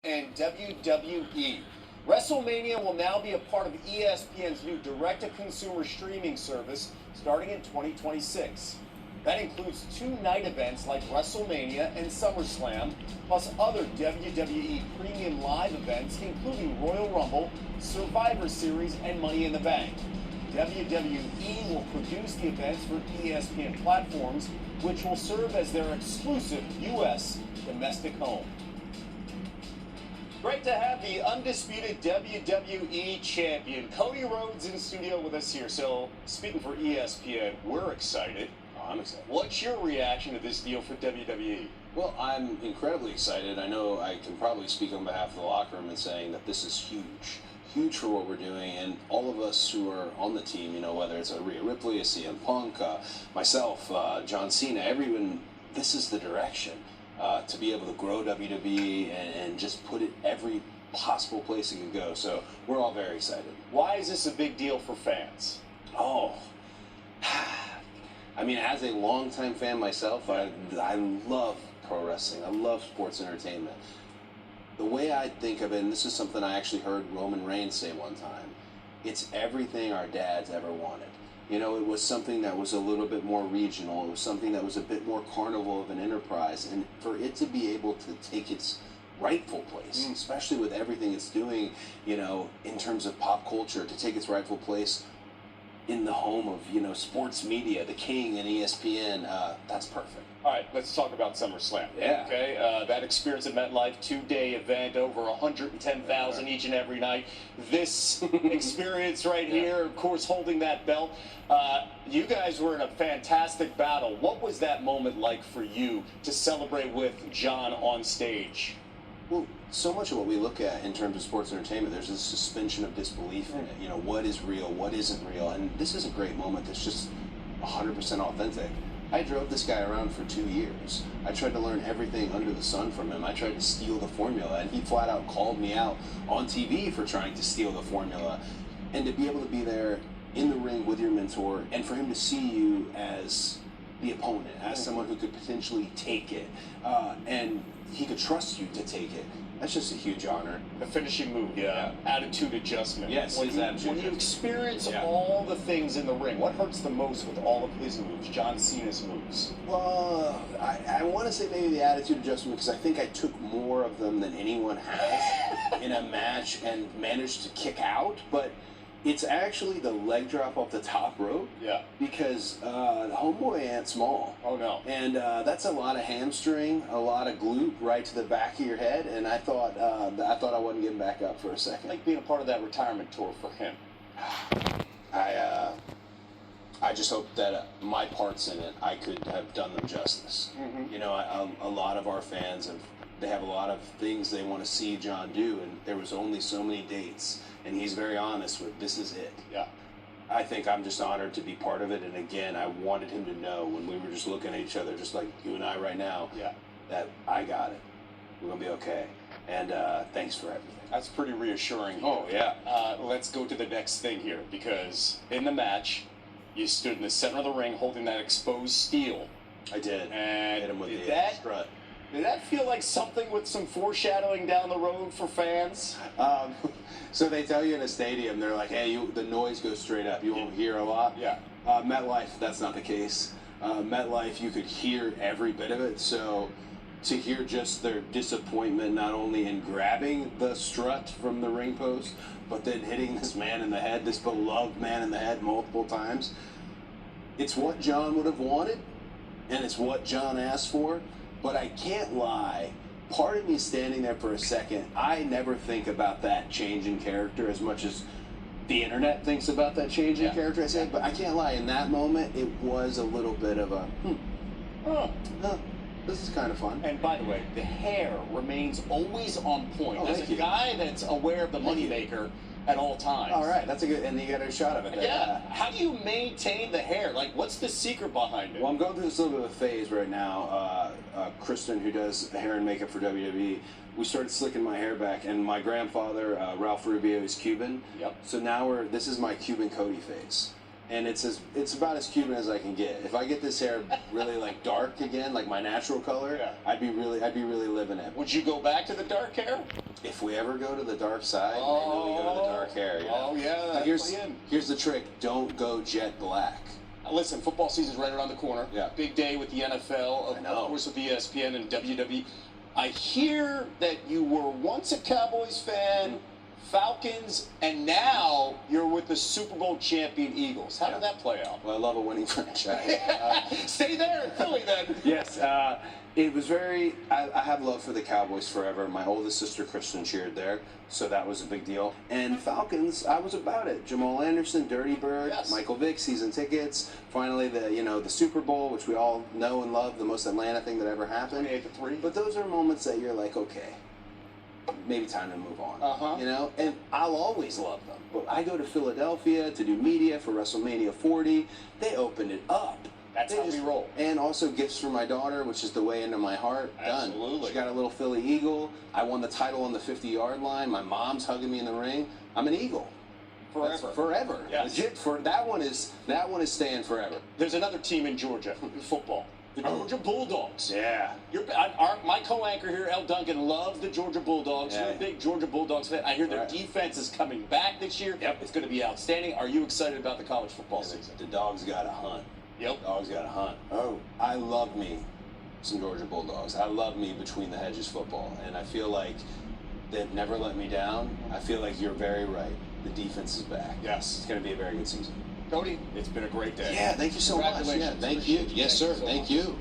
and WWE. WrestleMania will now be a part of ESPN's new direct-to-consumer streaming service starting in 2026. That includes 2 night events like WrestleMania and SummerSlam, plus other WWE premium live events including Royal Rumble, Survivor Series, and Money in the Bank. WWE will produce the events for ESPN platforms, which will serve as their exclusive U.S. domestic home. Great to have the undisputed WWE champion, Cody Rhodes, in studio with us here. So, speaking for ESPN, we're excited. Oh, I'm excited. What's your reaction to this deal for WWE? Well, I'm incredibly excited. I know I can probably speak on behalf of the locker room in saying that this is huge. Huge for what we're doing, and all of us who are on the team, you know, whether it's a Rhea Ripley, a CM Punk, myself, John Cena, everyone, this is the direction. To be able to grow WWE and just put it every possible place it can go. So we're all very excited. Why is this a big deal for fans? Oh, I mean, as a longtime fan myself, I love pro wrestling. I love sports entertainment. The way I think of it, and this is something I actually heard Roman Reigns say one time, it's everything our dads ever wanted. You know, it was something that was a little bit more regional. It was something that was a bit more carnival of an enterprise. And for it to be able to take its rightful place, especially with everything it's doing, you know, in terms of pop culture, to take its rightful place in the home of, you know, sports media, the king and ESPN, that's perfect. All right, let's talk about SummerSlam. Yeah. Okay, that experience at MetLife, 2-day event, over 110,000 each and every night. This experience right here, of course, holding that belt. You guys were in a fantastic battle. What was that moment like for you to celebrate with John on stage? Well, so much of what we look at in terms of sports entertainment, there's this suspension of disbelief in it. You know, what is real, what isn't real, and this is a great moment that's just 100% authentic. I drove this guy around for 2 years. I tried to learn everything under the sun from him. I tried to steal the formula, and he flat out called me out on TV for trying to steal the formula. And to be able to be there in the ring with your mentor, and for him to see you as the opponent, as someone who could potentially take it, and he could trust you to take it, that's just a huge honor. The finishing move, attitude adjustment. Yes, when attitude you experience all the things in the ring, what hurts the most with all of his moves, John Cena's moves? Well, I want to say maybe the attitude adjustment, because I think I took more of them than anyone has in a match and managed to kick out, but it's actually the leg drop off the top rope. Yeah. Because the homeboy ain't small. Oh, no. And that's a lot of hamstring, a lot of glute right to the back of your head, and I thought I wasn't getting back up for a second. Like being a part of that retirement tour for him. I just hope that my parts in it, I could have done them justice. You know, a lot of our fans they have a lot of things they want to see John do, and there was only so many dates, and he's very honest with, this is it. Yeah. I think I'm just honored to be part of it, and again, I wanted him to know when we were just looking at each other, just like you and I right now, that I got it. We're going to be okay. And thanks for everything. That's pretty reassuring. Oh, yeah. Let's go to the next thing here, because in the match, you stood in the center of the ring holding that exposed steel. I did. And hit him with the strut. Did that feel like something with some foreshadowing down the road for fans? So they tell you in a stadium, they're like, hey, the noise goes straight up. You won't hear a lot. Yeah. MetLife, that's not the case. MetLife, you could hear every bit of it. So to hear just their disappointment, not only in grabbing the strut from the ring post, but then hitting this man in the head, this beloved man in the head multiple times, it's what John would have wanted, and it's what John asked for. But I can't lie, part of me standing there for a second, I never think about that change in character as much as the internet thinks about that change in character, I say. But I can't lie, in that moment, it was a little bit of a, this is kind of fun. And by the way, the hair remains always on point. Oh, As a guy that's aware of the moneymaker at all times. All right, that's a good, and you got a shot of it there. Yeah. How do you maintain the hair? Like, what's the secret behind it? Well, I'm going through this little bit of a phase right now. Kristen, who does hair and makeup for WWE, we started slicking my hair back, and my grandfather, Ralph Rubio, is Cuban. Yep. So now this is my Cuban Cody phase. and it's about as Cuban as I can get. If I get this hair really like dark again, like my natural color, Yeah. I'd be really living it. Would you go back to the dark hair? If we ever go to the dark side, maybe we go to the dark hair. You know? Oh yeah. But here's the trick: don't go jet black. Listen, football season's right around the corner. Yeah. Big day with the NFL, I know. of course with ESPN and WWE. I hear that you were once a Cowboys fan, Falcons, and now you're with the Super Bowl champion Eagles. How did that play out? Well, I love a winning franchise. Stay there in Philly then. Yes, it was very. I have love for the Cowboys forever. My oldest sister Kristen cheered there, so that was a big deal. And Falcons, I was about it. Jamal Anderson, Dirty Bird, Yes. Michael Vick, season tickets. Finally, the Super Bowl, which we all know and love, the most Atlanta thing that ever happened. 28-3. But those are moments that you're like, okay, maybe time to move on. Uh-huh. You know, and I'll always love them. But I go to Philadelphia to do media for WrestleMania 40. They opened it up. That's how we roll. And also gifts for my daughter, which is the way into my heart. Absolutely. Done. She got a little Philly Eagle. I won the title on the 50-yard line. My mom's hugging me in the ring. I'm an Eagle. Forever. That's forever. Yes. Legit. That one is staying forever. There's another team in Georgia in football. The Georgia Bulldogs. Yeah. My co-anchor here, El Duncan, loves the Georgia Bulldogs. Yeah. You're a big Georgia Bulldogs fan. I hear their Right. defense is coming back this year. Yep. It's going to be outstanding. Are you excited about the college football The season? dog's got to hunt. Yep. Dogs got to hunt. Oh, I love me some Georgia Bulldogs. I love me between the hedges football, and I feel like they've never let me down. I feel like you're very right. The defense is back. Yes. It's going to be a very good season. Cody, it's been a great day. Yeah, thank you so much. Congratulations. Yeah, thank you. Appreciate you. Yes, Thank sir. you so Thank much. you.